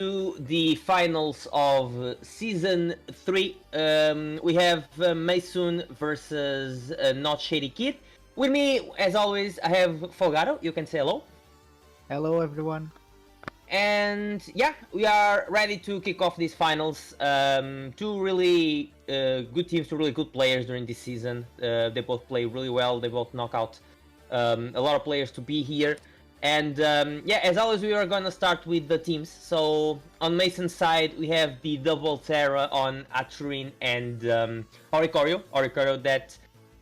the finals of season 3. We have Mason versus Not Shady Kid. With me, as always, I have Folgado. You can say hello. Hello, everyone. And yeah, we are ready to kick off these finals. Two really good teams, two really good players during this season. They both play really well. They both knock out a lot of players to be here. And yeah, as always, we are going to start with the teams. So on Mason's side, we have the double Terra on Aturin and Oricorio that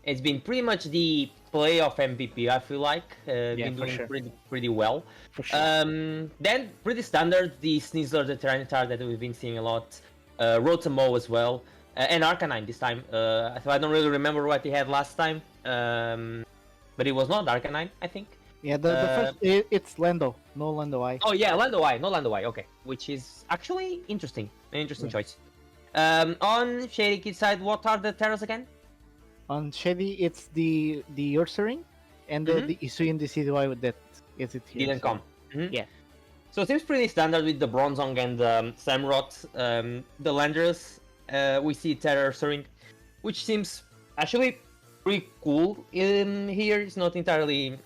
has been pretty much the playoff MVP, I feel like. Been doing sure. pretty well. For sure. Then pretty standard, the Sneasler, the Tyranitar that we've been seeing a lot. Rotamo as well. And Arcanine this time. So I don't really remember what he had last time. But it was not Arcanine, I think. Yeah, the first it's Lando, no Lando I. Oh yeah, Lando I, no Lando I, okay. Which is actually interesting. An interesting choice. On Shady Kid's side, what are the Terras again? On Shady, it's the Ursaring and the Isuin Decidueye that is it here. Didn't come. Yeah. So it seems pretty standard with the Bronzong and Samurott. The Landers, we see Terra Ursaring, which seems actually pretty cool in here. It's not entirely,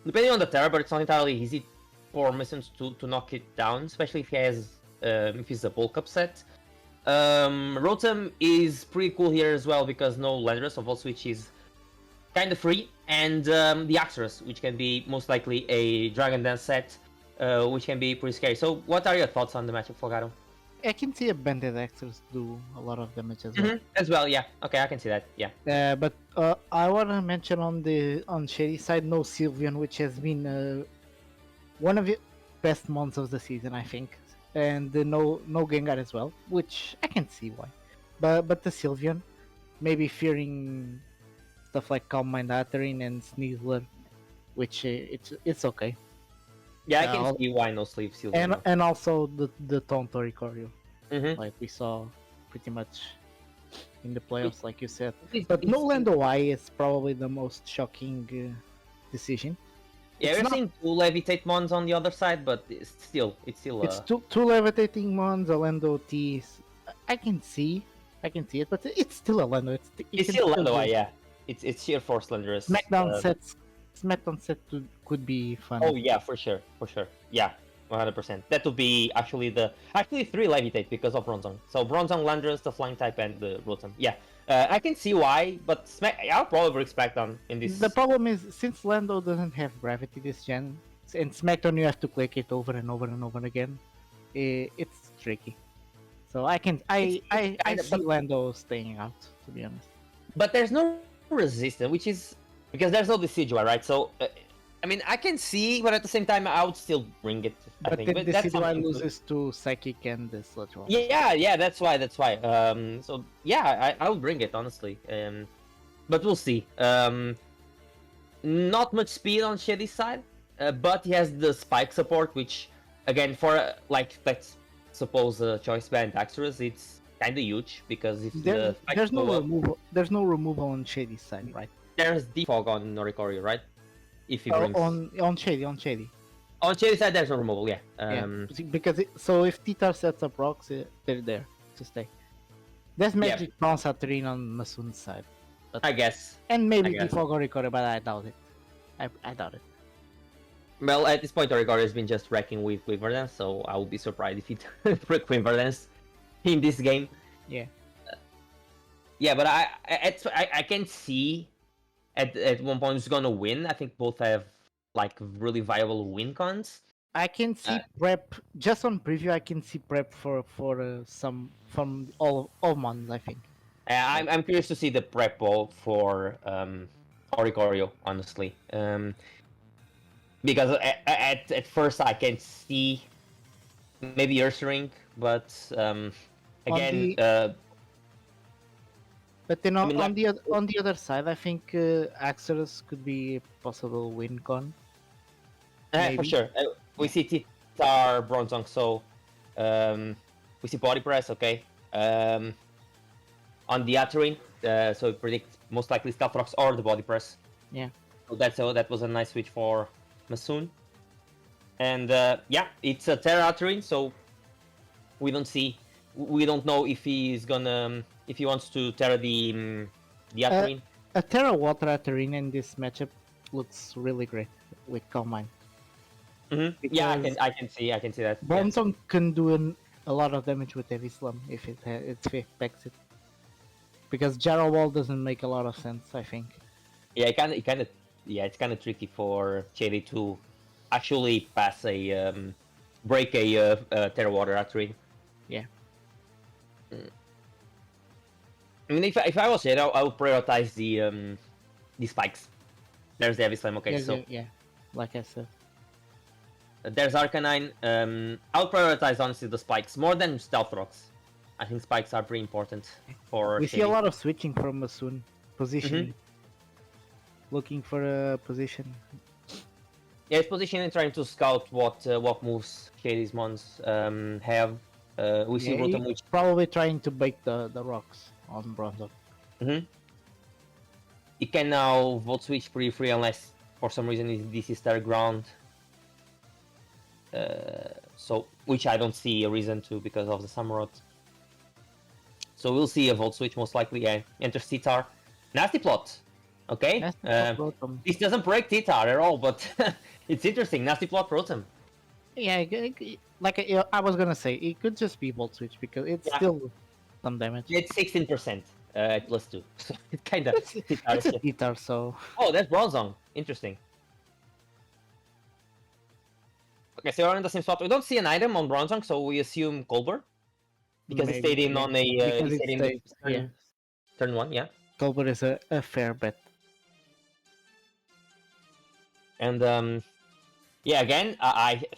depending on the Terra, but it's not entirely easy for Missions to knock it down, especially if he has if he's a bulk up set. Rotom is pretty cool here as well because no Landorus of all switch is kind of free, and the Axorus, which can be most likely a Dragon Dance set, which can be pretty scary. So what are your thoughts on the matchup, Folgado? I can see a Banded Axorus do a lot of damage as well. As well, yeah. Okay, I can see that. Yeah. But I want to mention on Shady side, no Sylveon, which has been one of the best months of the season, I think. And no Gengar as well, which I can see why. But the Sylveon, maybe fearing stuff like Calm Mind Aturin and Sneasler, which it's okay. Yeah, I can see why no sleeve Sylveon. And also the Taunt Oricorio, Mm-hmm. like we saw pretty much in the playoffs, like you said. But no Lando I is probably the most shocking decision. Yeah, we're seeing two Levitate Mons on the other side, but it's still It's two Levitating Mons, a Lando T. I can see it, but it's still a Lando. It's still Lando, yeah. It's sheer force Landorus. Smackdown set could be fun. Oh yeah, for sure. Yeah, 100%. That would be actually three Levitate because of Bronzong. So Bronzong, Landorus, the Flying type, and the Rotom. Yeah, I can see why, but I'll probably expect on in this. The problem is since Lando doesn't have gravity this gen, and Smackdown you have to click it over and over and over again. It's tricky. So I see Lando staying out, to be honest. But there's no resistance, which is because there's no Decidueye, right? So I mean, I can see, but at the same time, I would still bring it. I think. But Decidueye loses to Psychic and the Sludge Wall. Yeah, that's why. So yeah, I will bring it honestly. But we'll see. Not much speed on Shady's side, but he has the Spike support, which again for like let's suppose Choice Band Axorus, it's kind of huge because if there's no removal on Shady's side, right? There's defog on Oricorio, right? If he brings on Shady. On Shady's side, there's no removal, yeah. Because if Titar sets up rocks, they're there to stay. There's Magic Bounce Aturin on Masun's side. But, I guess. And maybe defog Oricorio, but I doubt it. I doubt it. Well, at this point, Oricorio has been just wrecking with Verdance, so I would be surprised if he took Verdance in this game. Yeah. Yeah, but I can see at one point who's gonna win. I think both have like really viable win cons. I can see prep just on preview. I can see prep for some from all mons. I think. I'm curious to see the prep ball for Oricorio, honestly, because at first I can see maybe Ursaring, but again. But then on the other side, I think Axorus could be a possible win con. For sure. We see Titar, Bronzong, so we see Body Press, okay. On the Aturin, so it predicts most likely Stealth Rocks or the Body Press. Yeah. So that was a nice switch for Masoon. And yeah, it's a Terra Aturin, so We don't see. We don't know if he's gonna if he wants to tear the Atarine. A Terra Water Atarine in this matchup looks really great with Calm Yeah, because I can see that. Yeah. Bronzong can do a lot of damage with Heavy Slum if it affects it. Because Jarrow Wall doesn't make a lot of sense, I think. Yeah, it's kind of tricky for Cherry to actually pass a break a Terra Water Atarine. Yeah. I mean, if I was it, I would prioritize the spikes. There's the Heavy Slam. Okay, so Yeah. Like I said. there's Arcanine. I would prioritize honestly the spikes more than Stealth Rocks. I think spikes are pretty important for. We see a Shady. lot of switching from Masoon. Positioning. Looking for a position. Yeah, his positioning, trying to scout what moves Shady's mons have. We see Rotom, which probably trying to bake the rocks on Bronzong. he can now Volt Switch pretty free unless for some reason this is their ground. So which I don't see a reason to because of the Samurott. So we'll see a Volt Switch most likely. Yeah, enter Titar. Nasty plot. Okay. This doesn't break Titar at all, but it's interesting. Nasty plot Rotom. Yeah, like I was gonna say, it could just be Volt Switch because it's still some damage. It's 16% at +2, so it kind of. It's a Titar, so. Oh, that's Bronzong. Interesting. Okay, so we're in the same spot. We don't see an item on Bronzong, so we assume Colbur. Because it stayed in on a turn 1, yeah. Colbur is a fair bet. And yeah, again,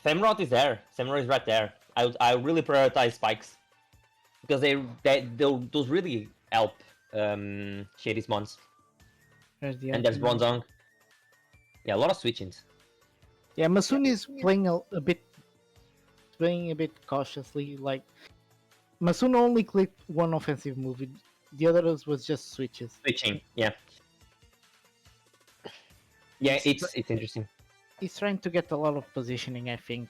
Samurott is there. Samurott is right there. I really prioritize spikes because those really help Shady's mons. And there's Bronzong. Yeah, a lot of switchings. Yeah, Masoon is playing a bit cautiously. Like Masoon only clicked one offensive move. The others was just switches. Switching, yeah. Yeah, it's interesting. He's trying to get a lot of positioning, I think,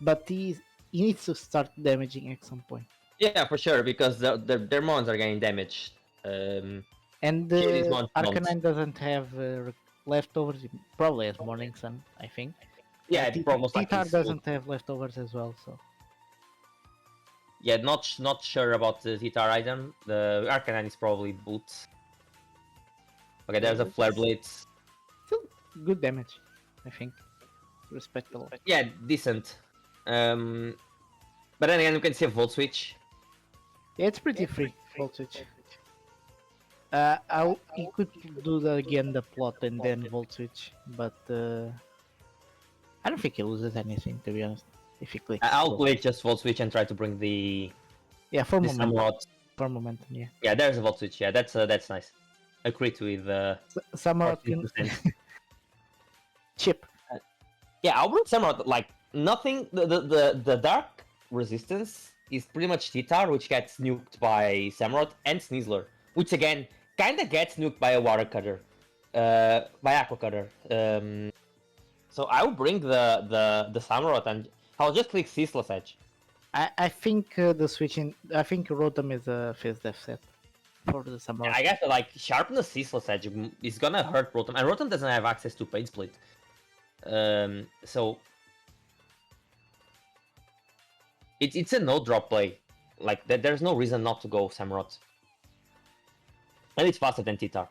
but he needs to start damaging at some point. Yeah, for sure, because their mons are getting damaged. And the Arcanine doesn't have leftovers. It probably has Morning Sun, I think. Yeah, Titar doesn't have leftovers as well, so. Yeah, not sure about the Titar item. The Arcanine is probably boots. Okay, there's a Flare Blitz. Still good damage, I think. Respectable. Yeah, decent. But then again, you can see a Volt Switch. Yeah, it's pretty free, Volt Switch. He could do again the plot and then Volt Switch, but I don't think he loses anything, to be honest. If he clicks, I'll click just Volt Switch and try to bring the for momentum. For momentum, yeah. Yeah, there's a Volt Switch. Yeah, that's nice. I agree with Samurott chip. Yeah, I'll bring Samurott. Like nothing. The dark resistance is pretty much Titar, which gets nuked by Samurott and Sneasler, which again kinda gets nuked by a Water Cutter, by Aqua Cutter. So I will bring the Samurott and I'll just click Ceaseless Edge. I think the switching. I think Rotom is a Phase Def set for the Samurott. Yeah, I guess like Sharpness Ceaseless Edge is gonna hurt Rotom, and Rotom doesn't have access to Pain Split. So it's a no drop play. Like there's no reason not to go Samurott. And it's faster than Titar.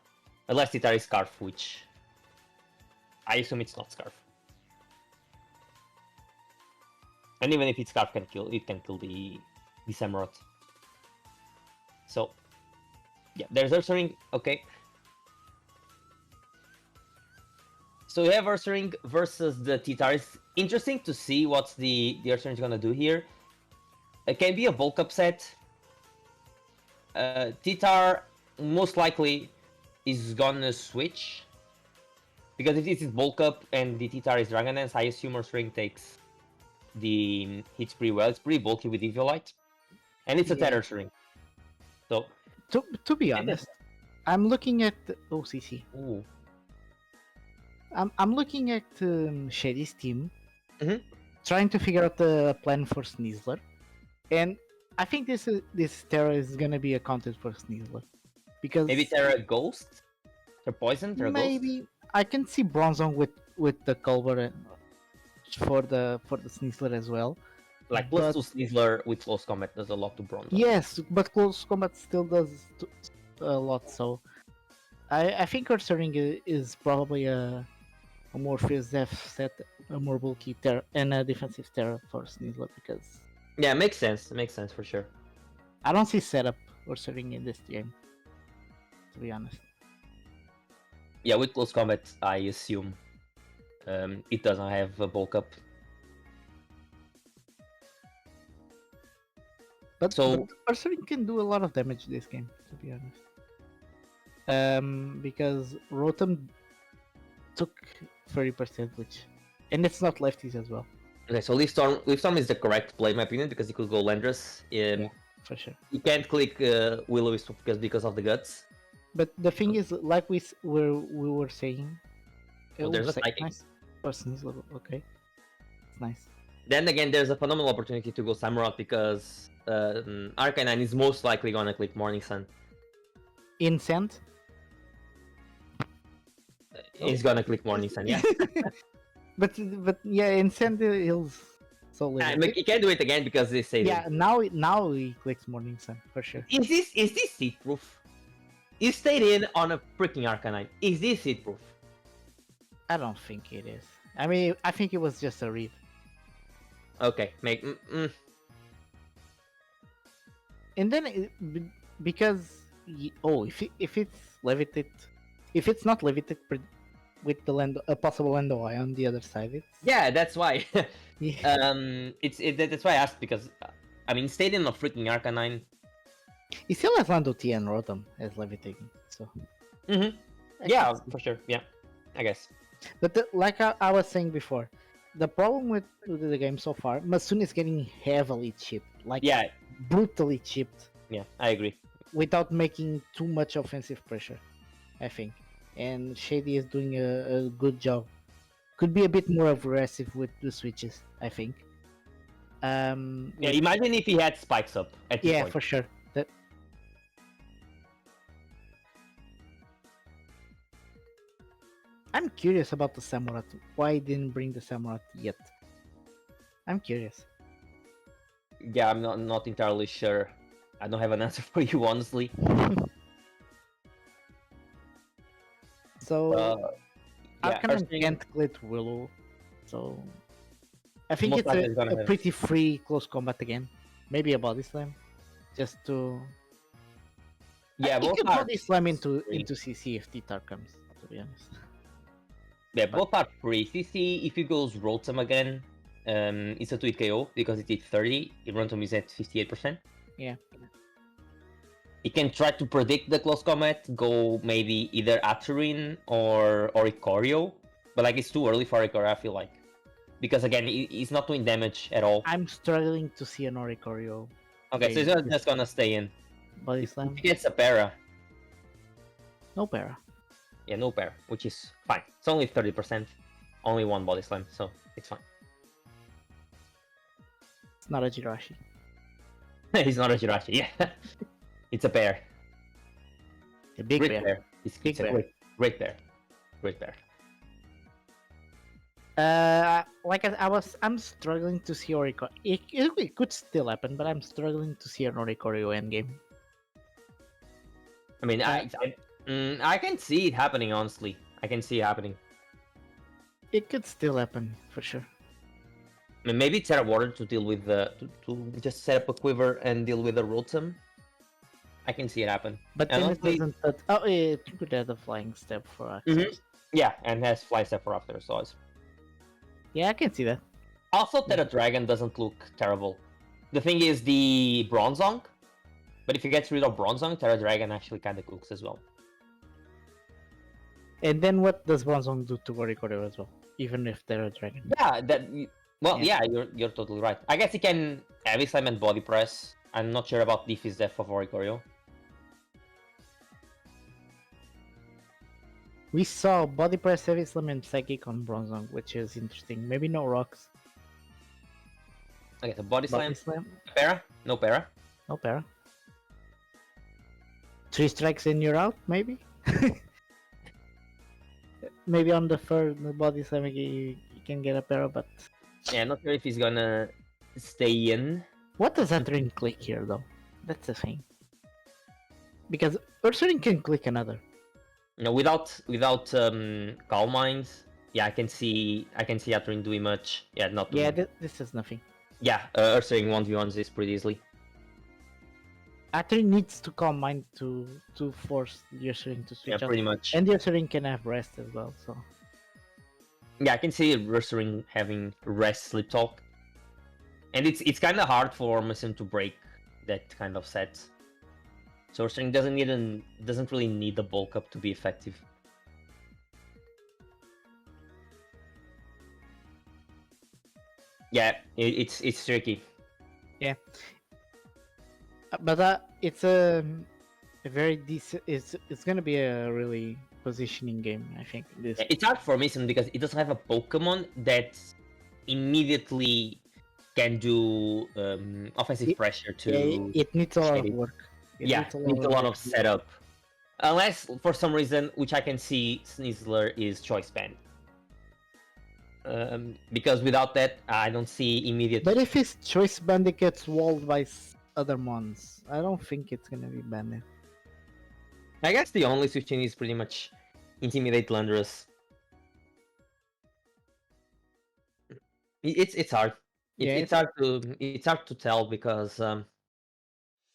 Unless Titar is Scarf, which I assume it's not Scarf. And even if it's Scarf can kill the Samurott. So yeah, there's Ursaring, okay. So we have Ursaring versus the Titar. It's interesting to see what the Ursaring is gonna do here. It can be a bulk upset. Titar most likely is gonna switch. Because if this is bulk up and the Titar is Dragon Dance, I assume Ursaring takes the hits pretty well. It's pretty bulky with Eviolite. And it's a Terror Ursaring. So to be honest, I'm looking at OCC. Ooh. I'm looking at Shady's team. trying to figure out the plan for Sneasler, and I think this Terra is gonna be accounted for Sneasler because Maybe Terra Ghost? Terra Poison? Terra Ghost? maybe I can see Bronzong with the Culver for the Sneasler as well. Like But plus 2 Sneasler with close combat does a lot to Bronzong. yes, but close combat still does a lot. So I think Ursaring is probably a more fierce def set, a more bulky terror, and a defensive terror for Sneasler because Yeah, makes sense. Makes sense for sure. I don't see setup Ursaring in this game, to be honest. Yeah, with close combat, I assume it doesn't have a bulk up. But, So- but Ursaring can do a lot of damage this game, to be honest. Because Rotom took 30%, and it's not lefties as well, Okay, so Leaf Storm is the correct play in my opinion because he could go Landress. for sure. He can't click Will-O-Wisp because of the guts. But the thing is, like we were saying, Oh, there's a say- Psychic. nice. Person's level, okay, it's nice. Then again, there's a phenomenal opportunity to go Samurott because Arcanine is most likely gonna click Morning Sun. Incent. He's gonna click Morning Sun, yeah. but yeah, Incent heals so little. But he can't do it again because they say Yeah, now he clicks Morning Sun for sure. Is this seed proof? You stayed in on a freaking Arcanine. Is this seed proof? I don't think it is. I mean, I think it was just a read. Okay, And then because if it's levitate, if it's not levitate with the a possible Lando-Eye on the other side, it's yeah, that's why. yeah. That's why I asked because I mean, stayed in a freaking Arcanine. He still has Lando T and Rotom as levitating, so Mm-hmm. I Yeah, can see. for sure. Yeah, I guess. But like I was saying before, the problem with the game so far, Masoon is getting heavily chipped, like Yeah, brutally chipped, yeah, I agree. without making too much offensive pressure, I think. And Shady is doing a good job. Could be a bit more aggressive with the switches, I think. Yeah, which- imagine if he had spikes up at this yeah, point. for sure. That I'm curious about the Samurai. Why didn't bring the Samurai yet? I'm curious. Yeah, I'm not entirely sure. I don't have an answer for you, honestly. So Yeah, Arcanine Earthling- can't clit Willow, so I think Most it's likely it's gonna a have- pretty free close combat again. Maybe a body slam, just to. Yeah, you both could are body slam into free. CC if T-Tar comes. To be honest, Yeah, both are free. CC, if he goes Rotom again, it's a 2 KO because it did 30. Rotom is at 58%. Yeah. He can try to predict the close combat, go maybe either Aturin or Ikorio, but like it's too early for Ikorio, I feel like. Because again, he's not doing damage at all. I'm struggling to see an Oricorio Okay, so he's just gonna stay in. body If slam. he gets a para, No para. yeah, no para, which is fine. It's only 30%, only one body slam, so it's fine. It's not a Jirachi. He's not a Jirachi, yeah. It's a bear. A big Great bear. bear. It's Big a bear. great bear. Great bear. Like I'm struggling to see Oricorio. It could still happen, but I'm struggling to see an Oricorio endgame. I mean, I can see it happening, honestly. I can see it happening. It could still happen for sure. I mean, maybe Terra Water to deal with the to just set up a quiver and deal with the Rotom. I can see it happen. But And then honestly- it doesn't. Oh, it could add a flying step for access. Mhm. Yeah, and has Fly Step for after, so it's... Yeah, I can see that. Also, Terra Dragon doesn't look terrible. The thing is the Bronzong, but if you get rid of Bronzong, Terra Dragon actually kind of cooks as well. And then what does Bronzong do to Oricorio as well? Even if they're a dragon. Yeah, well, Yeah. yeah, you're totally right. I guess he can Heavy Slam and Body Press. I'm not sure about Defense Def of Oricorio. We saw Body Press, Heavy Slam, and Psychic on Bronzong, which is interesting. Maybe no rocks. Okay, so body slam. Body slam. Para? No para. No para. 3 strikes and you're out, maybe? Maybe on the third body slam you can get a para, but... Yeah, not sure if he's gonna stay in. What does that ring click here, though? That's the thing. Because Ursaring can click another. You know, without Calm Mind, yeah, I can see Atrin doing much. Yeah, not too Yeah, much. this is nothing. Yeah, Ursaring 1v1s this pretty easily. Atrin needs to calm mind to force the Ursaring to switch Yeah, out. pretty much. And the Ursaring can have rest as well, so... Yeah, I can see Ursaring having rest sleep talk. And it's kind of hard for Mason to break that kind of set. So Ursaring doesn't really need the bulk up to be effective. Yeah, it's tricky. Yeah. But it's a very decent... It's gonna be a really positioning game, I think. This. It's hard for Mason because it doesn't have a Pokemon that immediately can do offensive pressure to... Yeah, it needs a lot of Shady. work. It needs a lot of setup. Unless, for some reason, which I can see, Sneasler is choice banned. Because without that, I don't see immediate... But if his choice bandit gets walled by other mons, I don't think it's gonna be banned. I guess the only switching is pretty much Intimidate Landorus. It's hard. It's hard to tell because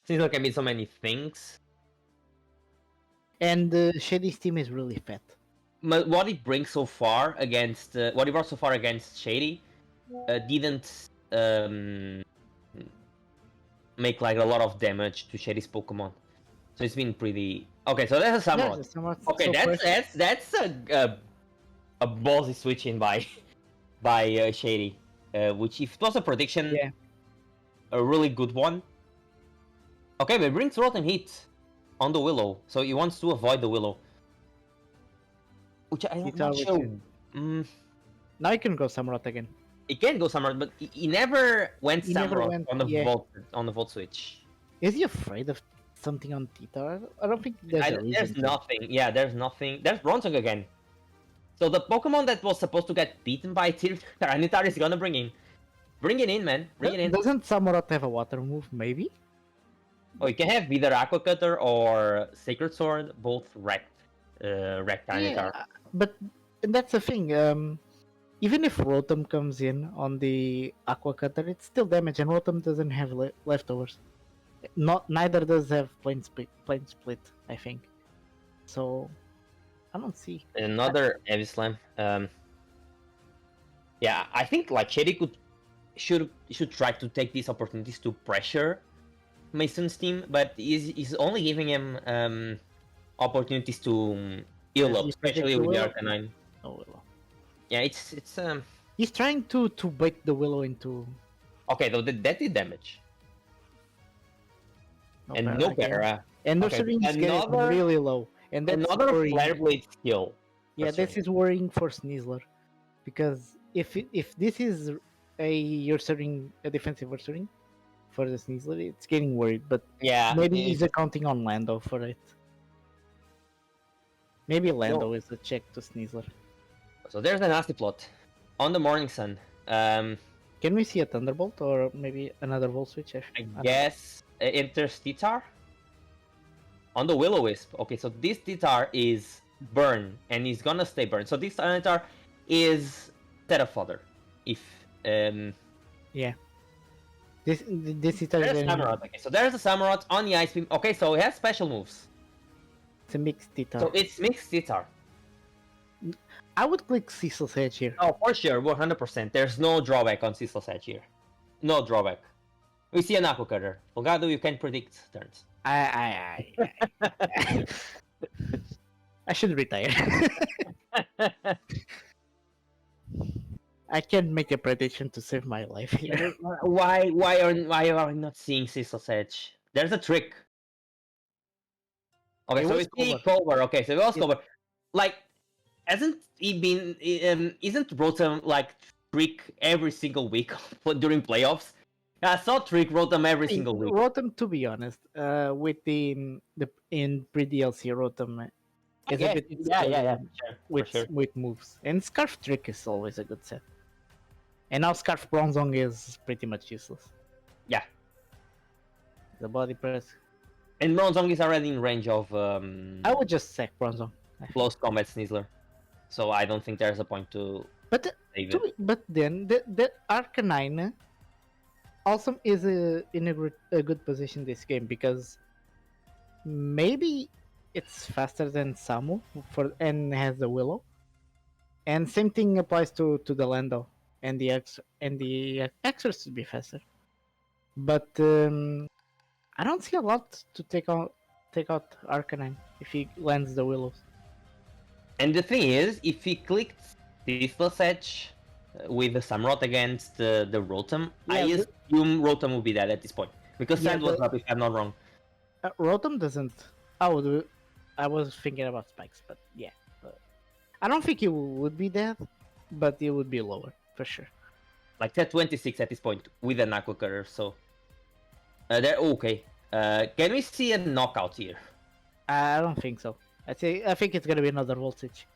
Sneasler can be so many things. And Shady's team is really fat. But what it brings so far against what it brought so far against Shady didn't make like a lot of damage to Shady's Pokemon, so it's been pretty okay. So that's a Samurott. Okay, so that's a ballsy switching by Shady, which if it was a prediction, a really good one. Okay, but it brings Rotten Heat on the Willow, so he wants to avoid the Willow. Which I'm not sure. Now you can go Samurott again. He can go Samurott, but he never went Samurott on the Volt switch. Is he afraid of something on Tita? I don't think there's nothing. Yeah, there's nothing. There's Bronzong again. So the Pokemon that was supposed to get beaten by Tyranitar is gonna bring in. Bring it in, man. Bring it in. Doesn't Samurott have a water move, maybe? Oh, you can have either Aqua Cutter or Sacred Sword, both wrecked Tyranitar. Yeah, but that's the thing. Even if Rotom comes in on the Aqua Cutter, it's still damage, and Rotom doesn't have leftovers. Neither does have Plane Split, I think. So I don't see another Heavy Slam. Yeah, I think like Shady should try to take these opportunities to pressure Mason's team, but he's only giving him opportunities to heal up, especially with the Arcanine. No Willow. Yeah, it's He's trying to bait the Willow into. Okay, though that did damage. No para. And the Ursaring is getting really low. And that's another Flare Blade skill. Yeah, this is worrying for Sneasler, because if this is a defensive Ursaring for the Sneasler, it's getting worried. But yeah, maybe he's accounting on Lando for it. Maybe Lando is a check to Sneasler. So there's a nasty plot on the Morning Sun. Can we see a Thunderbolt or maybe another Volt Switch? I guess enters Titar on the Will-O-Wisp. Okay, so this Titar is burn and he's gonna stay burned. So this Titar is Terra Fodder. If yeah, this Titar is Samurott. Okay, so there's a Samurott on the Ice Beam. Okay, so it has special moves. It's a mixed Titar. So it's mixed Titar. I would click Cecil's Edge here. Oh, for sure, 100%. There's no drawback on Cecil's Edge here. No drawback. We see an Aqua Cutter. Fogado, you can predict turns. I should retire. I can't make a prediction to save my life here. Why are we not seeing Cecil's Edge? There's a trick. Okay, so we see Culver. Okay, so it was Culver. Like, isn't Rotom like trick every single week during playoffs? I saw Trick Rotom every single week. Rotom, to be honest, with the in pre DLC Rotom is a Yes, bit yeah, sure, for sure. with moves, and Scarf Trick is always a good set. And now Scarf Bronzong is pretty much useless. Yeah, The body press. and Bronzong is already in range of I would just sack Bronzong. I think. close combat Sneasler, so I don't think there's a point to But save it. but then the Arcanine also is in a good position this game because maybe it's faster than Samu and has the Willow. And same thing applies to the Lando and the Xers to be faster. But I don't see a lot to take out Arcanine if he lands the Willows. And the thing is, if he clicked Ceaseless Edge with the Samurott against the Rotom, I Yeah, assume Rotom will be dead at this point. Because Yeah, Sand was up, if I'm not wrong. Rotom doesn't. I was thinking about spikes, but yeah. But I don't think it would be dead, but it would be lower for sure. Like they're 26 at this point with an Aqua Cutter, so they're okay. Can we see a knockout here? I don't think so. I think it's gonna be another voltage.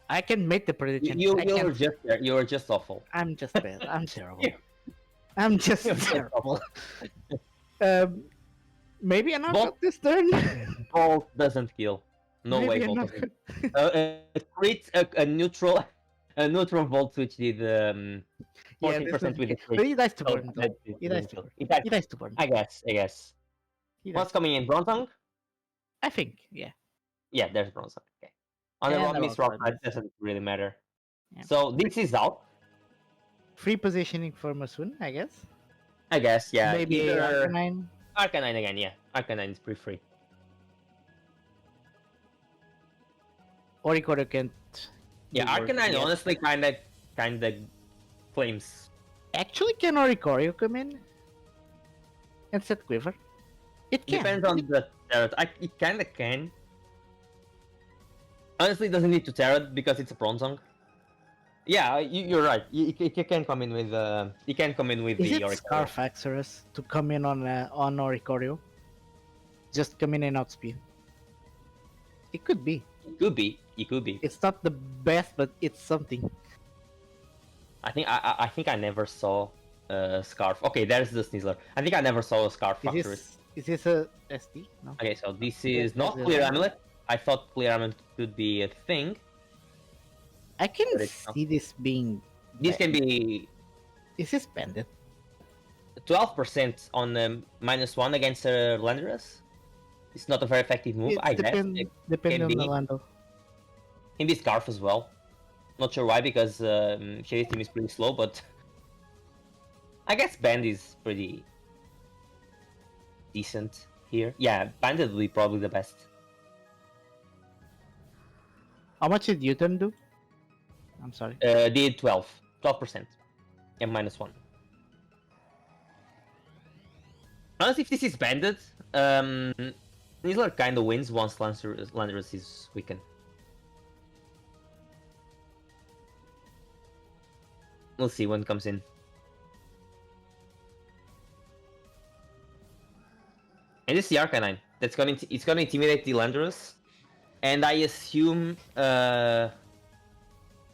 I can make the prediction. You're just awful. I'm just bad. I'm terrible. I'm just You're terrible. Maybe a knockout this turn. Bolt doesn't kill. No Maybe way a Bolt knockout. doesn't. A neutral Volt switch did 14% with the But crit. he dies to So burn. Though. He dies to burn. He dies to burn. I guess. He dies. What's coming in? Bronzong? I think. Yeah. Yeah, there's Bronzong. Okay. On the And Rock the Miss Rock Rock Slide. side doesn't really matter. Yeah. So this is out. Free positioning for Masun, I guess. I guess, yeah. Maybe Either Arcanine. Arcanine again, yeah. Arcanine is pretty free. Oricorio can't. Yeah, do work Arcanine yet. honestly kinda claims. Actually, can Oricorio come in and set Quiver? It can. Depends on the tarot. It kinda can. Honestly, it doesn't need to tarot because it's a Bronzong. Yeah, you're right. You can come in with you can come in with Is the it Oricorio. Scarf Axorus to come in on Oricorio? Just come in and outspeed. It could be. It could be. It could be. It's not the best, but it's something. I think I never saw a Scarf. Okay, there's the Sneasler. I think I never saw a Scarf Factory. Is this a SD? No. Okay, so this is not There's Clear a- Amulet. I thought Clear Amulet could be a thing. I can But it's not. see this being. This can be Is this banded? 12% on -1 against Landorus. It's not a very effective move, I guess. It Depending can on the be. Lando. Can be Scarf as well. Not sure why, because Shady's team is pretty slow, but I guess Band is pretty decent here. Yeah, Bandit will be probably the best. How much did U-turn do? I'm sorry. Did 12% and -1. Honestly, if this is Bandit, Sneasler kind of wins once Landorus is weakened. We'll see when it comes in. And this is the Arcanine. It's gonna intimidate the Landorus. And I assume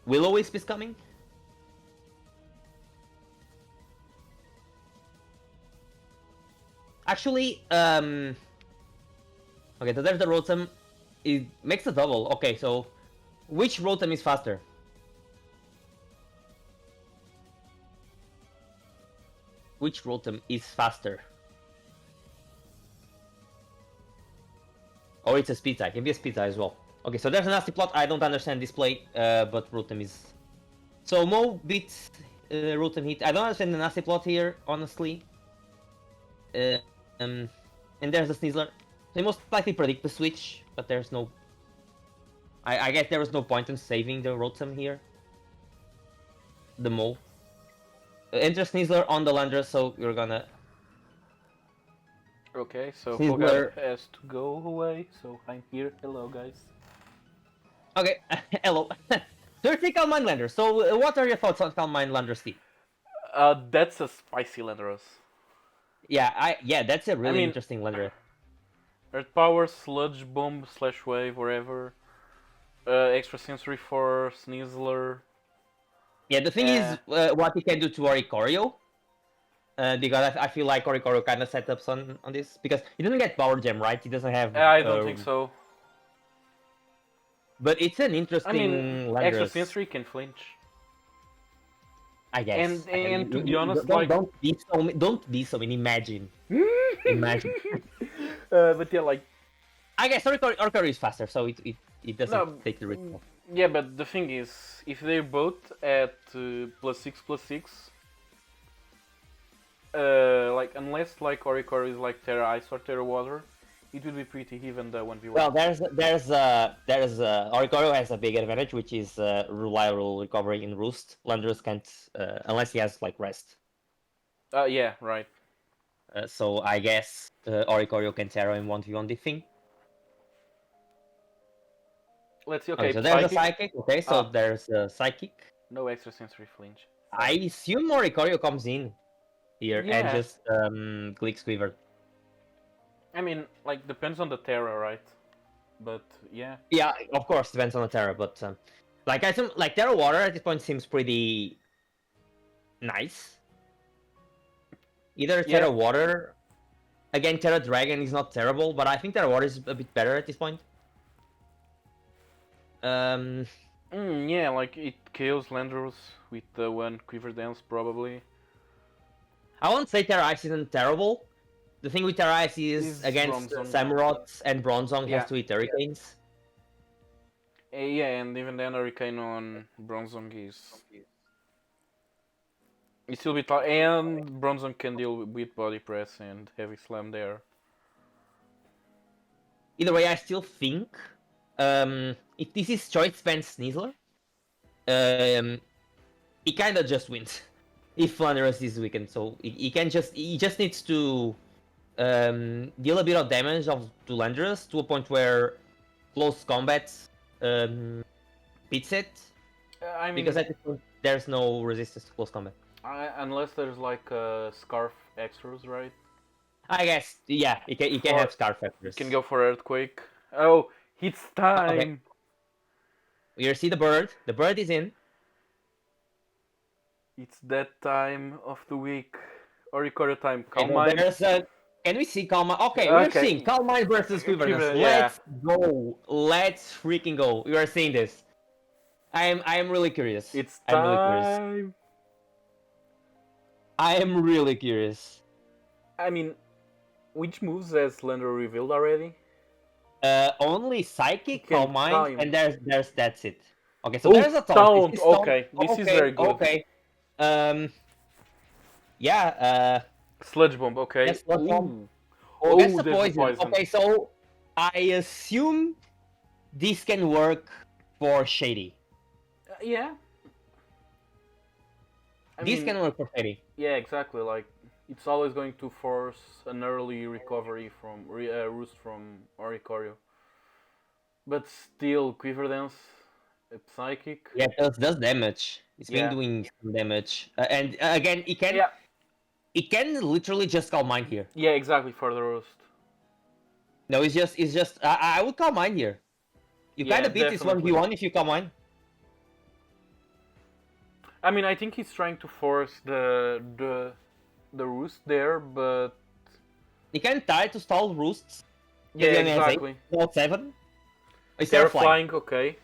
Will-O-Wisp is coming? Actually, okay, so there's the Rotom. It makes a double. Okay, so which Rotom is faster? Which Rotom is faster? Or it's a speed type. It can be a speed type as well. Okay, so there's a nasty plot. I don't understand this play, but Rotom is... So Mo beats Rotom Heat. I don't understand the nasty plot here, honestly. And there's the Sneasler. They most likely predict the switch, but there's no... I guess there was no point in saving the Rotom here. The Mo. Enter Sneasler on the Landorus, so you're gonna... Okay, so Sneasler- Foghat has to go away, so I'm here. Hello, guys. Okay, hello. So you take Calm Mind Lander. So what are your thoughts on Calm Mind Lander, Steve? That's a spicy Landorus. Yeah, that's a really mean- interesting Landorus. Earth Power, Sludge Bomb, Slash Wave, whatever. Extra Sensory for Sneasler. Yeah, the thing is, what he can do to Oricorio. Because I feel like Oricorio kind of set up on this because he doesn't get Power Gem, right? He doesn't have. I don't think so. But it's an interesting. I mean, Landorus, Extra Sensory can flinch. I guess. And to be honest, don't be so mean. Imagine. Imagine. But yeah, like. I guess Oricorio is faster, so it doesn't take the risk. Yeah, but the thing is, if they're both at +6/+6, like unless like Oricorio is like Terra Ice or Terra Water, it would be pretty even the 1v1. Well, there's Oricorio has a big advantage, which is reliable recovery in Roost. Landorus can't unless he has like Rest. Yeah, right. So I guess Oricorio can Terra in 1v1 the thing. Let's see. Okay, so there's a Psychic. Okay, so there's a Psychic. No extra sensory flinch. I assume Oricorio comes in here and just clicks Quiver. I mean, like, depends on the Terra, right? But, yeah. Yeah, of course, depends on the Terra, but... like, I think, like, Terra Water at this point seems pretty... nice. Either Terra Water... Again, Terra Dragon is not terrible, but I think Terra Water is a bit better at this point. Yeah, like, it kills Landorus with the one Quiver Dance, probably. I won't say Terra Ice isn't terrible. The thing with Terra Ice is against Samurott and Bronzong, he has to eat Hurricanes. Yeah, and even then Hurricane on Bronzong is... It's still a bit tough, and Bronzong can deal with Body Press and Heavy Slam there. Either way, I still think... if this is Choice Spend Sneasler, he kinda just wins. If Landorus is weakened, so he just needs to deal a bit of damage to Landorus to a point where close combat beats it. I mean, because at this point there's no resistance to close combat. Unless there's like Scarf extras, right? I guess, yeah, he can have Scarf extras. You can go for Earthquake. Oh, it's time! Okay. You see the bird. The bird is in. It's that time of the week. Oricorio time. Calm Mind. Can we see Calm Mind? Okay, we're seeing Calm Mind versus Quiver. Let's go. Let's freaking go. We are seeing this. I am really curious. It's time. I am really curious. I mean, which moves has Landor revealed already? Only Psychic, Calm Mind, and there's that's it. Okay, so there's a Taunt. Okay, this is very good. Okay. Yeah. Sludge Bomb. Okay. Yes, Sludge Bomb. That's the poison. Okay, so I assume this can work for Shady. Yeah. This can work for Shady. Yeah, exactly. Like, it's always going to force an early recovery from Roost from Oricorio. But still, Quiver Dance, Psychic. Yeah, it does damage. It's been doing some damage. And again, it can literally just Calm Mind here. Yeah, exactly, for the Roost. No, it's just I would Calm Mind here. You kind of beat this 1v1 if you Calm Mind. I mean, I think he's trying to force the Roost there, but... He can try to stall Roosts. Yeah, exactly. Not 7. They're flying, okay.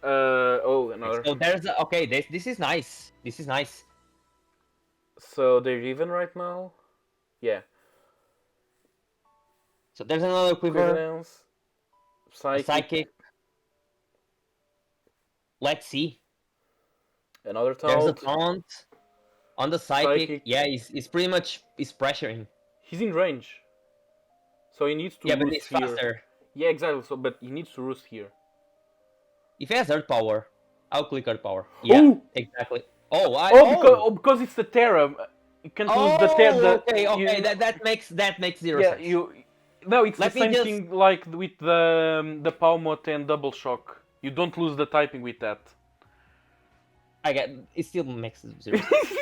Another. So there's okay. This is nice. This is nice. So they're even right now. Yeah. So there's another Quiver. Psychic. Let's see. Another taunt. There's a taunt on the Psychic. Yeah, he's pretty much pressuring. He's in range. So he needs to roost but he's here. faster. Yeah, exactly. So, but he needs to roost here. If he has Earth Power, I'll click Earth Power. Yeah, exactly. Because it's the Terra. You can't lose the Terra. Okay. That makes 0 sense. No, it's the same thing like with the Palmot and Double Shock. You don't lose the typing with that. It still makes 0 sense.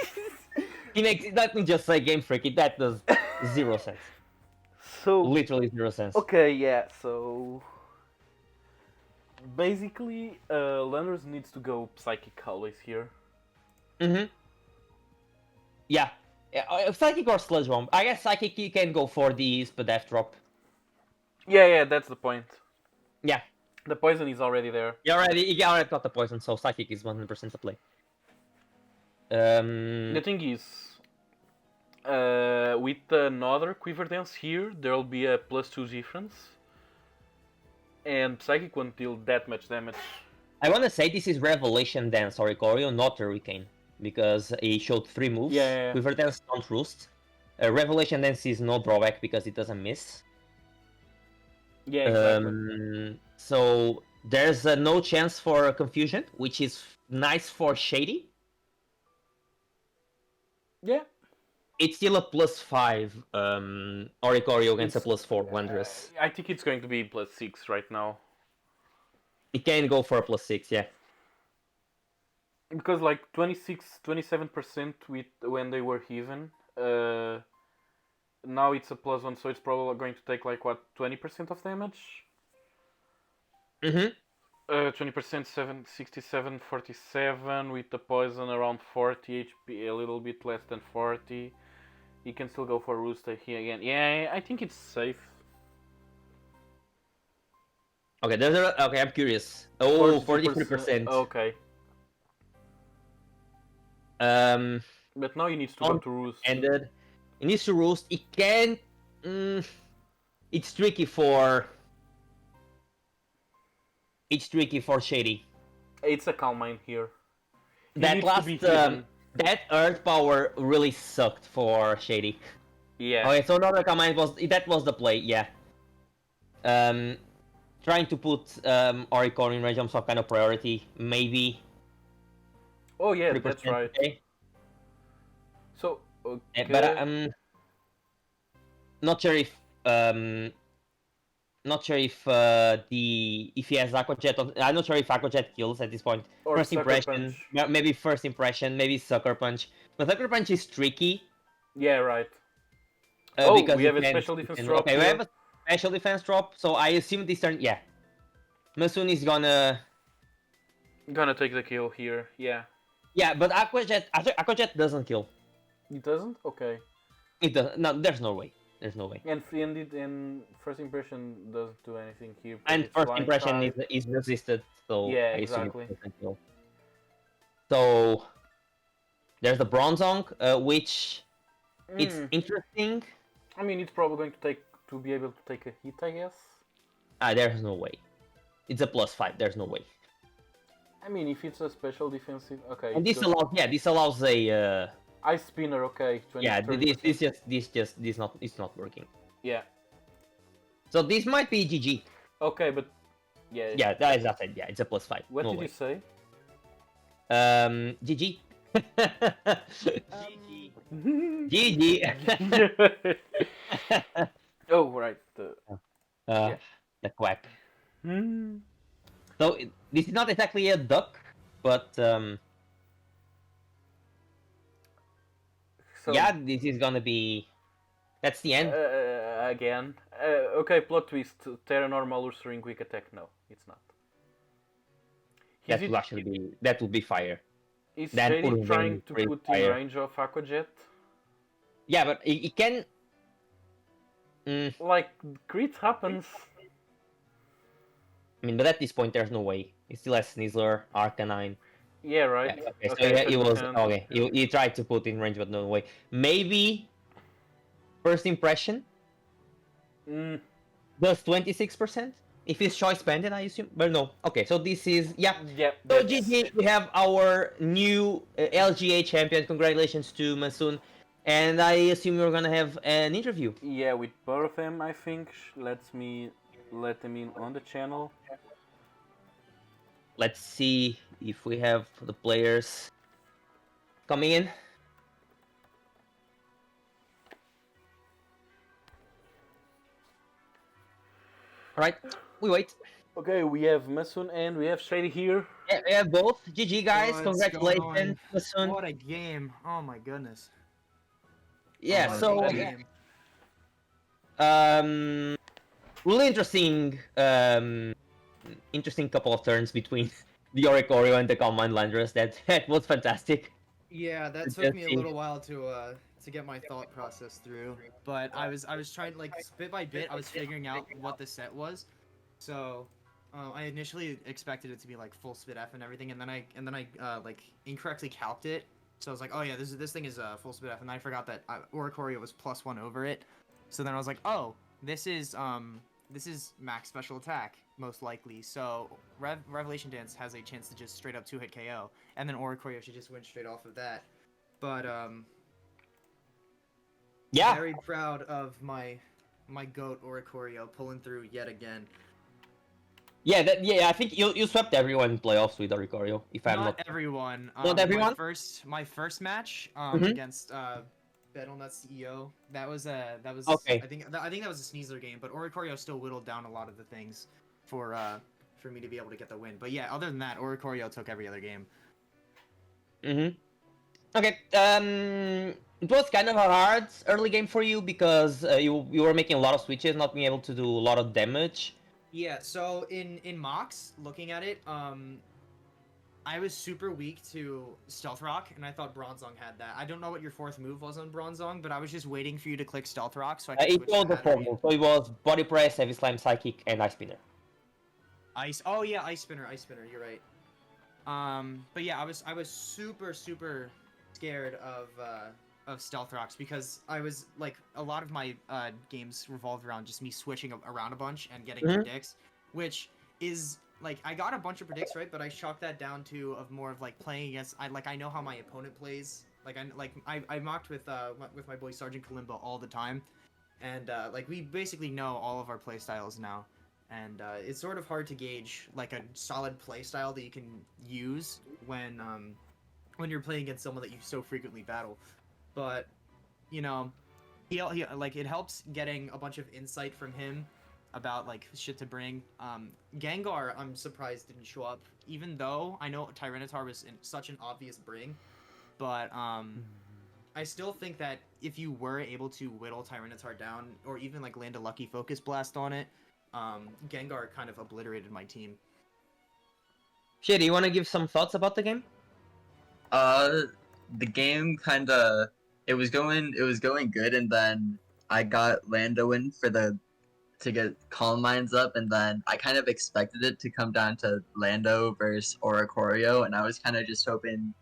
He makes. Let me just say, Game Freak. That does 0 sense. So Literally 0 sense. okay, yeah. So basically, Landers needs to go Psychic always here. Mm-hmm. Yeah. Psychic or Sludge Bomb. I guess Psychic you can go for the Spadef drop. Yeah, that's the point. Yeah. The poison is already there. You already got the poison, so Psychic is 100% the play. The thing is, with another Quiver Dance here, there'll be a +2 difference. And Psychic won't deal that much damage. I want to say this is Revelation Dance or Ikorio, not Hurricane, because he showed 3 moves. Yeah. Quiver Dance don't roost. Revelation Dance is no drawback because it doesn't miss. Yeah, exactly. So there's no chance for confusion, which is nice for Shady. Yeah. It's still a +5 Oricorio against a +4 Wanderers. I think it's going to be +6 right now. It can go for a +6, yeah. Because like 27% with when they were even. Now it's a +1, so it's probably going to take like what, 20% of damage? Mm-hmm. 20%, 67, 47 with the poison around 40 HP, a little bit less than 40. You can still go for Rooster here again. Yeah, I think it's safe. Okay, okay, I'm curious. Oh, 43%. Okay. But now he needs to go to Roost. Ended. He needs to Roost. It can. It's tricky for. It's tricky for Shady. It's a Calm Mind here. That last that Earth Power really sucked for Shady. Yeah. Okay, so another Calm Mind was the play. Yeah. Trying to put Oricon in range of some kind of priority, maybe. Oh yeah, that's right. Okay. So okay. But not sure if if he has Aqua Jet. I'm not sure if Aqua Jet kills at this point. Or first Sucker impression, Punch. maybe first impression, maybe Sucker Punch. But Sucker Punch is tricky. Yeah, right. Because we have a special defense drop. Okay, we have a special defense drop. So I assume this turn, yeah. Masoon is gonna take the kill here. Yeah. Yeah, but Aqua Jet doesn't kill. It doesn't? Okay. It doesn't. No, there's no way. There's no way. And first impression doesn't do anything here. And first impression is resisted, so yeah, I exactly. assume it doesn't kill. So there's the Bronzong, which it's interesting. I mean, it's probably going to be able to take a hit, I guess. There's no way. It's a +5. There's no way. I mean, if it's a special defensive, okay. And this allows a Ice Spinner, okay. 20, yeah, 30%. it's not working. Yeah. So this might be GG. Okay, but yeah. Yeah, that's it. Yeah, it's a +5. What no did way. you say? GG. GG. Oh right. The quack. Hmm. So this is not exactly a duck, but So, yeah, this is gonna be. That's the end. Again. Okay, plot twist. Terra normal Ursaring quick attack. No, it's not. That would be fire. Is That Shady would trying to bring put fire. in range of Aqua Jet? Yeah, but it can. Like crit happens. I mean, but at this point, there's no way. He still has Snizzler, Arcanine. Yeah, right. Yeah, okay, so he was okay. He tried to put in range, but no way. Maybe first impression. Does 26%? If it's choice pendant, I assume. But no. Okay, so this is Yeah. So GG, we have our new LGA champion. Congratulations to Masoon. And I assume you're gonna have an interview. Yeah, with both of them, I think. Let them in on the channel. Let's see if we have the players coming in. Alright, we wait. Okay, we have Masoon and we have Shady here. Yeah, we have both. GG guys, What's congratulations, going on? Masoon. What a game! Oh my goodness. Yeah, on so the game. really interesting couple of turns between the Oricorio and the Combine Landers. That was fantastic. Yeah, that Just took me a seeing- little while to get my thought process through, but I was trying like bit by bit I was figuring out what the set was. So I initially expected it to be like full spit F and everything, and then I like incorrectly calced it. So I was like, oh yeah, this thing is full spit F, and then I forgot that Oricorio was +1 over it. So then I was like, oh, this is max special attack most likely. So Revelation Dance has a chance to just straight up 2-hit KO, and then Oricorio should just win straight off of that. But Yeah, very proud of my goat Oricorio pulling through yet again. yeah. I think you swept everyone in playoffs with Oricorio. If I'm Not not everyone. Not everyone? My first match Mhm. against Battle.net CEO. That was Okay. I think that was a sneezer game, but Oricorio still whittled down a lot of the things for me to be able to get the win. But yeah, other than that, Oricorio took every other game. Okay. It was kind of a hard early game for you because you were making a lot of switches, not being able to do a lot of damage. Yeah, so in mocks, looking at it, I was super weak to Stealth Rock, and I thought Bronzong had that. I don't know what your fourth move was on Bronzong, but I was just waiting for you to click Stealth Rock so I could It switch was to the four Hatterene. move, so it was Body Press, Heavy Slime, Psychic, and Ice Spinner. Ice. Oh yeah, Ice Spinner. You're right. But yeah, I was super scared of Stealth Rocks because I was like a lot of my games revolved around just me switching around a bunch and getting predicts, which is like I got a bunch of predicts right, but I chalked that down to of more of like playing against I know how my opponent plays. I mocked with my boy Sergeant Kalimba all the time, and like we basically know all of our play styles now. And it's sort of hard to gauge like a solid play style that you can use when you're playing against someone that you so frequently battle. But you know, he like it helps getting a bunch of insight from him about like shit to bring. Gengar, I'm surprised didn't show up, even though I know Tyranitar was such an obvious bring. But I still think that if you were able to whittle Tyranitar down, or even like land a Lucky Focus Blast on it, Gengar kind of obliterated my team. Shit, do you want to give some thoughts about the game? The game kinda it was going good, and then I got Lando in to get Calm Minds up, and then I kind of expected it to come down to Lando versus Oricorio, and I was kind of just hoping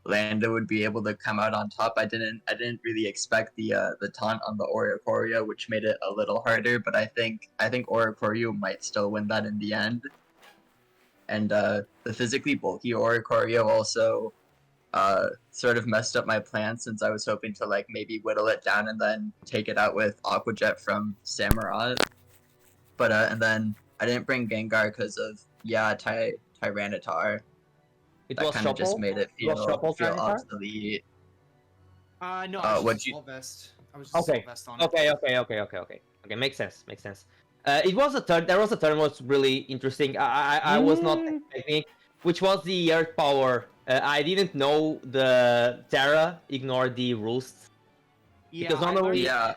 Lando would be able to come out on top. I didn't really expect the taunt on the Oricorio, which made it a little harder, but I think Oricorio might still win that in the end. And the physically bulky Oricorio also sort of messed up my plan, since I was hoping to like maybe whittle it down and then take it out with Aqua Jet from Samurott. But and then I didn't bring Gengar because of Tyranitar. It That was kind of just Shuffle. made it It was Shuffle feel Tyranitar? obsolete. No, I was what'd just you- Assault Vest. I was just Okay. Assault Vest on it. Okay. Makes sense. It was a turn. There was a turn was really interesting. I was not expecting it, which was the Earth Power. I didn't know the Terra ignored the Roost. Yeah, Because normally- Yeah,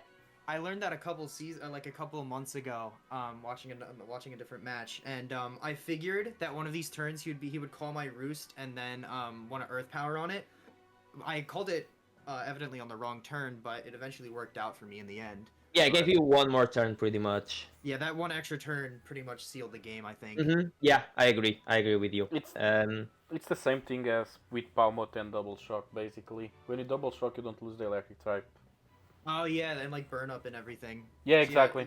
I learned that a couple of months ago, watching a different match, and I figured that one of these turns he would call my Roost and then want to Earth Power on it. I called it evidently on the wrong turn, but it eventually worked out for me in the end. Yeah, I gave you one more turn pretty much. Yeah, that one extra turn pretty much sealed the game, I think. Yeah, I agree with you. It's the same thing as with Palmot and Double Shock, basically. When you Double Shock, you don't lose the electric type. Oh yeah, and like burn up and everything. Yeah, So, exactly.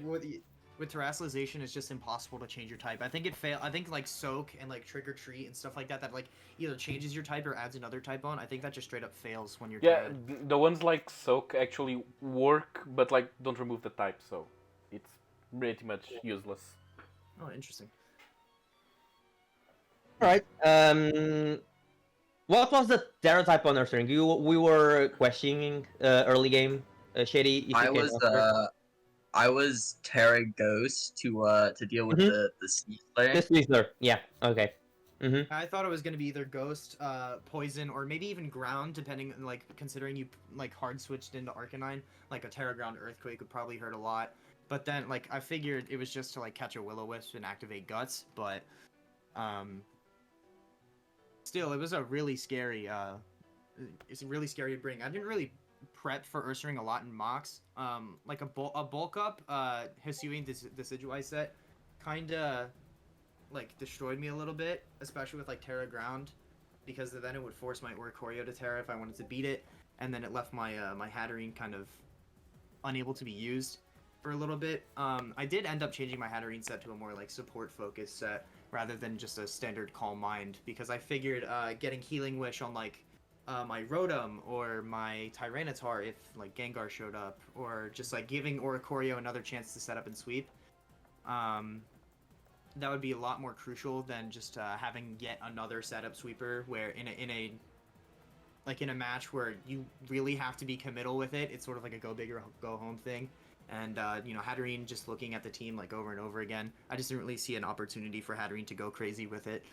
With terrestrialization, it's just impossible to change your type. I think like soak and like trick or treat and stuff like that like either changes your type or adds another type on. I think that just straight up fails when you're Yeah, Terran. the ones like Soak actually work, but like don't remove the type, so it's pretty much useless. Oh, interesting. All right. What was the Terra type on Earth Ring? We were questioning early game. Shady, if you I can was answer. I was Terra Ghost to deal with the Sea Slayer. This Whistler. Yeah. Okay. Mm-hmm. I thought it was gonna be either ghost, poison, or maybe even ground, depending like considering you like hard switched into Arcanine. Like a Terra Ground Earthquake would probably hurt a lot. But then like I figured it was just to like catch a Will-O-Wisp and activate Guts, but um still it was a really scary it's really scary to bring. I didn't really prep for Ursaring a lot in mocks. Like a bulk up Hisuian Decidueye set kinda like destroyed me a little bit, especially with like Terra Ground, because then it would force my Oricorio to Terra if I wanted to beat it, and then it left my my Hatterene kind of unable to be used for a little bit. I did end up changing my Hatterene set to a more like support focused set rather than just a standard Calm Mind, because I figured getting Healing Wish on like my Rotom or my Tyranitar if like Gengar showed up, or just like giving Oricorio another chance to set up and sweep. That would be a lot more crucial than just having yet another setup sweeper where in a like in a match where you really have to be committal with it. It's sort of like a go big or go home thing. And you know, Hatterene just looking at the team like over and over again, I just didn't really see an opportunity for Hatterene to go crazy with it.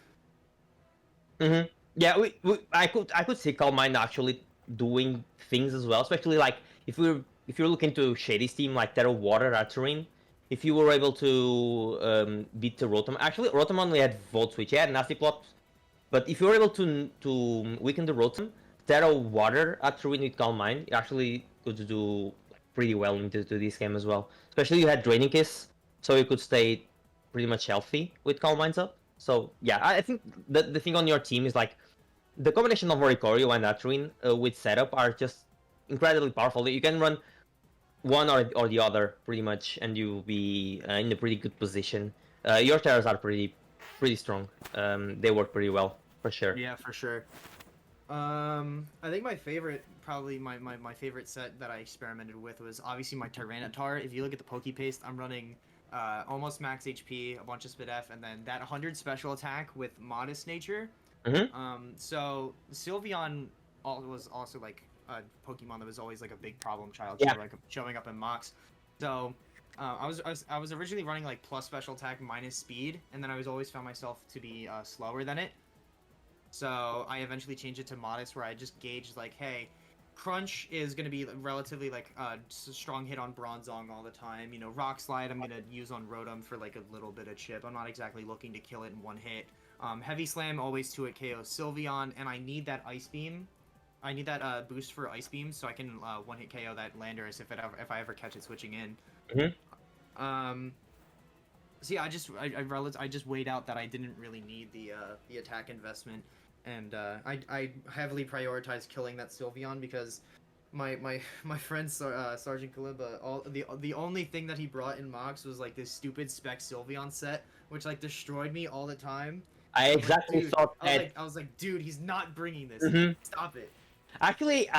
Mm-hmm. Yeah, I could see Calm Mind actually doing things as well, especially like if you're looking to Shady's team like Terra Water Arterine, if you were able to beat the Rotom. Actually, Rotom only had Volt Switch. Yeah, Nasty Plot. But if you were able to weaken the Rotom, Terra Water Arterine with Calm Mind, it actually could do pretty well into this game as well. Especially you had Draining Kiss, so you could stay pretty much healthy with Calm Minds up. So yeah, I think the thing on your team is like the combination of Oricorio and Arterene with setup are just incredibly powerful. You can run one or the other pretty much, and you'll be in a pretty good position. Your Terras are pretty strong. They work pretty well for sure. Yeah, for sure. I think my favorite, probably my favorite set that I experimented with was obviously my Tyranitar. If you look at the Poke Paste, I'm running almost max HP, a bunch of Spit F, and then that 100 special attack with Modest Nature. Mm-hmm. So Sylveon was also like a Pokemon that was always like a big problem child, Yeah. showing up in mocks. So I was originally running like plus special attack minus speed, and then I was always found myself to be slower than it. So I eventually changed it to modest, where I just gauged like, hey, Crunch is going to be relatively like a strong hit on Bronzong all the time. You know, Rock Slide I'm going to use on Rotom for like a little bit of chip. I'm not exactly looking to kill it in one hit. Heavy Slam always 2-hit KO Sylveon, and I need that Ice Beam. I need that boost for Ice Beam so I can one-hit KO that Landorus if I ever catch it switching in. Mm-hmm. So yeah, I just weighed out that I didn't really need the attack investment, and I heavily prioritized killing that Sylveon because my friend Sergeant Kalimba, the only thing that he brought in mocks was like this stupid spec Sylveon set, which like destroyed me all the time. I exactly Dude, thought that. I was like, dude, he's not bringing this. Mhm. Stop it. Actually,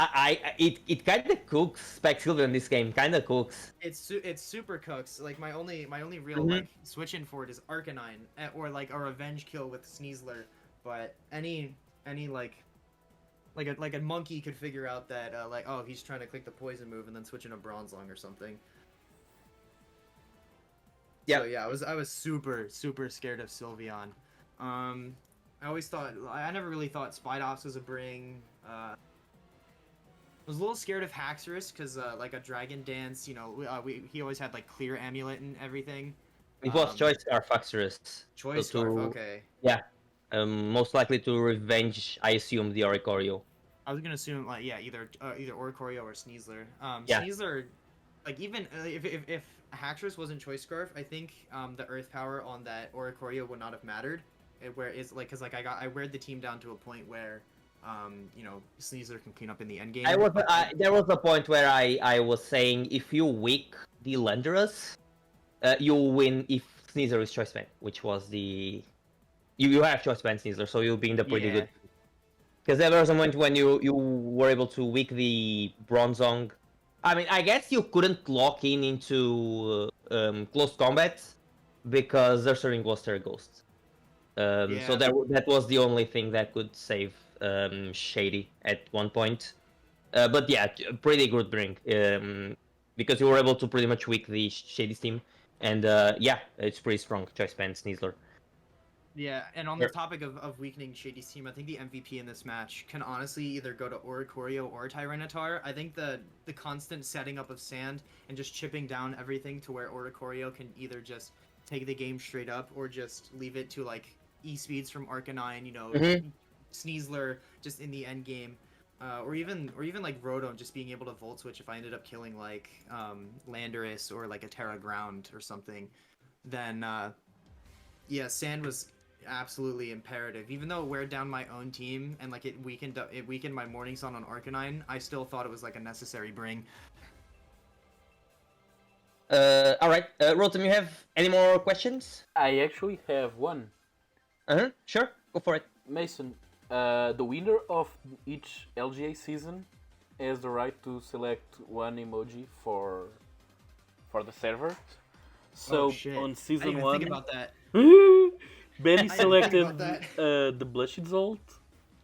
it kind of cooks Spexilver in this game. Kind of cooks. It's super cooks. Like my only real Mhm. like switch in for it is Arcanine or like a revenge kill with Sneasler. But any like a monkey could figure out that like, oh, he's trying to click the poison move and then switch into Bronzong or something. Yeah. So yeah, I was super scared of Sylveon. I always thought I never really thought Spidops was a bring. I was a little scared of Haxorus because like a Dragon Dance, you know, he always had like clear amulet and everything. It was Choice Scarf Haxorus. Choice So Scarf, okay. Yeah. Most likely to revenge, I assume, the Oricorio. I was gonna assume like yeah, either Oricorio or Sneasler. Yeah. Sneasler, like even if Haxorus wasn't Choice Scarf, I think the Earth Power on that Oricorio would not have mattered. Where it's like, cause like I weared the team down to a point where, you know, Sneasler can clean up in the end game. There was a point where I was saying if you weak the Landorus, you win if Sneasler is Choice Band, which was the you have Choice Band Sneasler, so you'll be in the pretty good. Because there was a moment when you were able to weak the Bronzong. I mean, I guess you couldn't lock into close combat because their serving was Terra Ghost. So that was the only thing that could save Shady at one point. But yeah, pretty good bring. Because you were able to pretty much weak the Shady's team. And yeah, it's pretty strong, Choice Band Sneasler. Yeah, and on the topic of weakening Shady's team, I think the MVP in this match can honestly either go to Oricorio or Tyranitar. I think the constant setting up of Sand and just chipping down everything to where Oricorio can either just take the game straight up or just leave it to like E-speeds from Arcanine, Sneasler just in the end game. Or even like Rotom just being able to Volt Switch if I ended up killing like Landorus or like a Terra Ground or something, then yeah, Sand was absolutely imperative. Even though it wear down my own team and like it weakened my Morning Sun on Arcanine, I still thought it was like a necessary bring. All right, Rotom, you have any more questions? I actually have one. Sure, go for it. Mason, the winner of each LGA season has the right to select one emoji for the server. So shit. on I season didn't even 1, think about that. Benny think selected about that. the Blushed Zolt,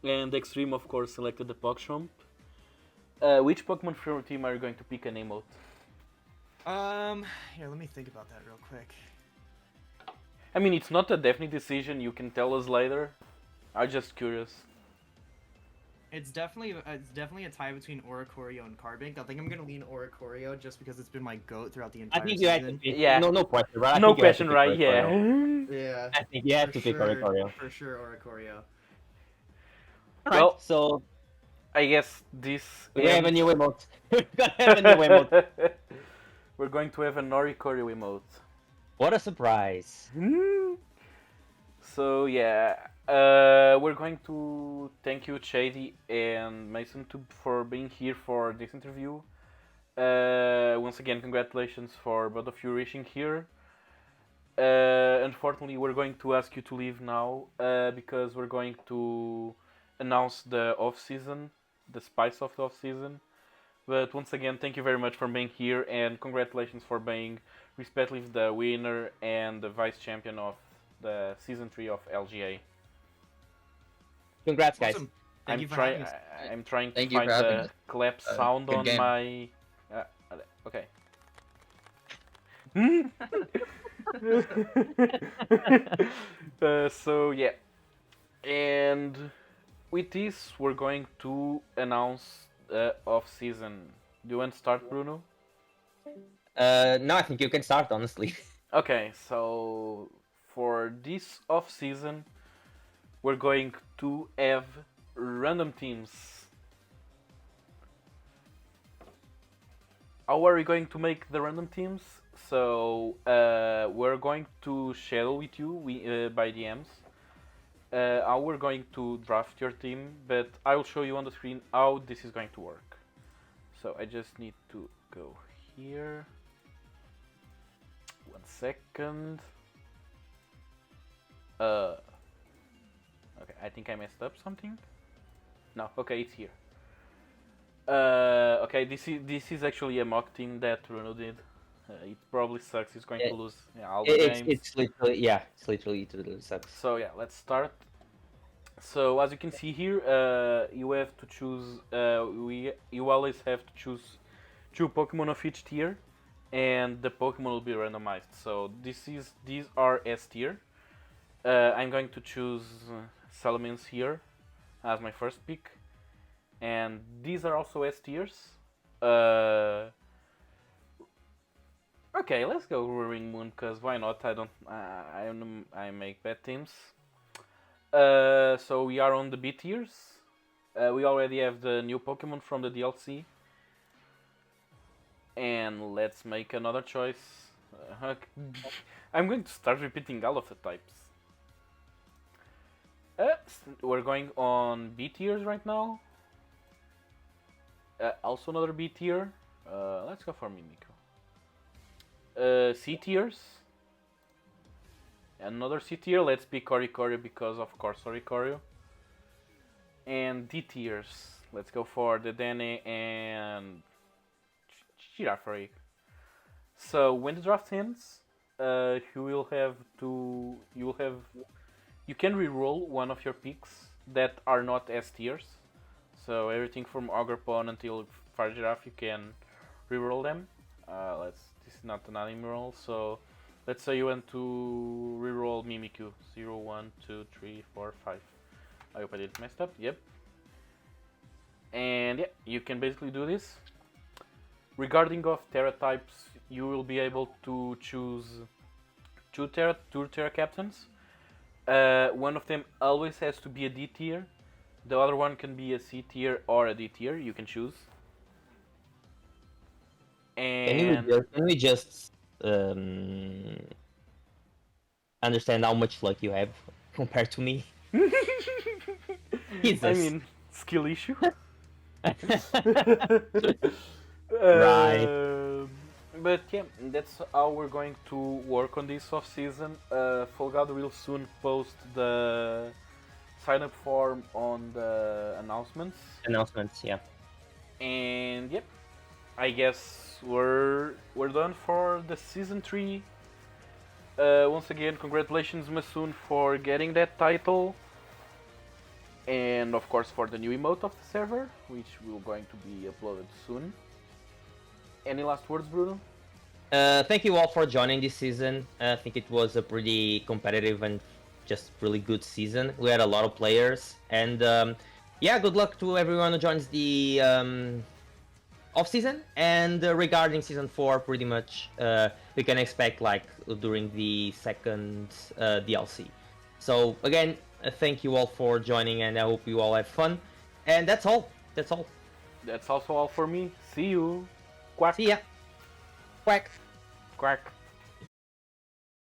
and Extreme, of course, selected the Pogchamp. Which Pokemon from your team are you going to pick an emote? Here, let me think about that real quick. I mean, it's not a definite decision. You can tell us later. I'm just curious. It's definitely a tie between Oricorio and Carbink. I think I'm gonna lean Oricorio just because it's been my goat throughout the I entire think you have to season. pick. Yeah. No question, right? I No think you have to question, pick right? Oricorio. Yeah. Yeah, I think you have for to pick sure, Oricorio. for sure, Oricorio. All right, Well, so I guess this. we have a ends- new emote. We're gonna have a new emote. We're going to have an Oricorio emote. What a surprise! So yeah, we're going to thank you, Shady and Mason, for being here for this interview. Once again, congratulations for both of you reaching here. Unfortunately, we're going to ask you to leave now because we're going to announce the off season, the spice of the off season. But once again, thank you very much for being here, and congratulations for being respectively the winner and the vice champion of the season 3 of LGA. Congrats, guys. Awesome. Thank you for having us. I'm trying Thank to you find for having the us. clap sound good on game. my. Okay. So yeah, and with this we're going to announce the off season. Do you want to start, Bruno? No, I think you can start, honestly. Okay, so for this off season, we're going to have random teams. How are we going to make the random teams? So we're going to share with you by DMs how we're going to draft your team, but I will show you on the screen how this is going to work. So I just need to go here. 1 second. Okay, I think I messed up something. No, okay, it's here. Okay, this is actually a mock team that Bruno did. It probably sucks. He's going to lose all the games. It's literally sucks. So yeah, let's start. So as you can see here, you have to choose. You always have to choose 2 Pokemon of each tier, and the Pokemon will be randomized. So these are S tier. I'm going to choose Salamence here as my first pick, and these are also S tiers. Okay, let's go Roaring Moon, cause why not? I make bad teams. So we are on the B tiers. We already have the new Pokemon from the DLC. And let's make another choice. I'm going to start repeating all of the types. We're going on B tiers right now. Also another B tier. Let's go for Mimikyu. C tiers. Another C tier. Let's pick Oricorio because of course Oricorio. And D tiers. Let's go for the Dene and Girafarig. So when the draft ends, you can reroll one of your picks that are not S tiers. So everything from Ogerpon until Fargiraffe, you can reroll them. This is not an anime roll, so Let's say you want to reroll Mimikyu. 0, 1, 2, 3, 4, 5. I hope I didn't mess up. Yep. And yeah, you can basically do this. Regarding of Terra types, you will be able to choose two Terra captains. One of them always has to be a D tier. The other one can be a C tier or a D tier. You can choose. And Can we just understand how much luck you have compared to me? Jesus. I mean, skill issue. Right. But yeah, that's how we're going to work on this off season. Folgado will soon post the sign up form on the announcements. Announcements, yeah. And yep, I guess we're done for the season 3. Once again, congratulations Masoon for getting that title. And of course for the new emote of the server, which will going to be uploaded soon. Any last words, Bruno? Thank you all for joining this season. I think it was a pretty competitive and just really good season. We had a lot of players, and yeah, good luck to everyone who joins the off season. And regarding season 4, pretty much we can expect like during the second DLC. So again, thank you all for joining, and I hope you all have fun. And that's all. That's all. That's also all for me. See you. Quack. See ya. Quack. Quack.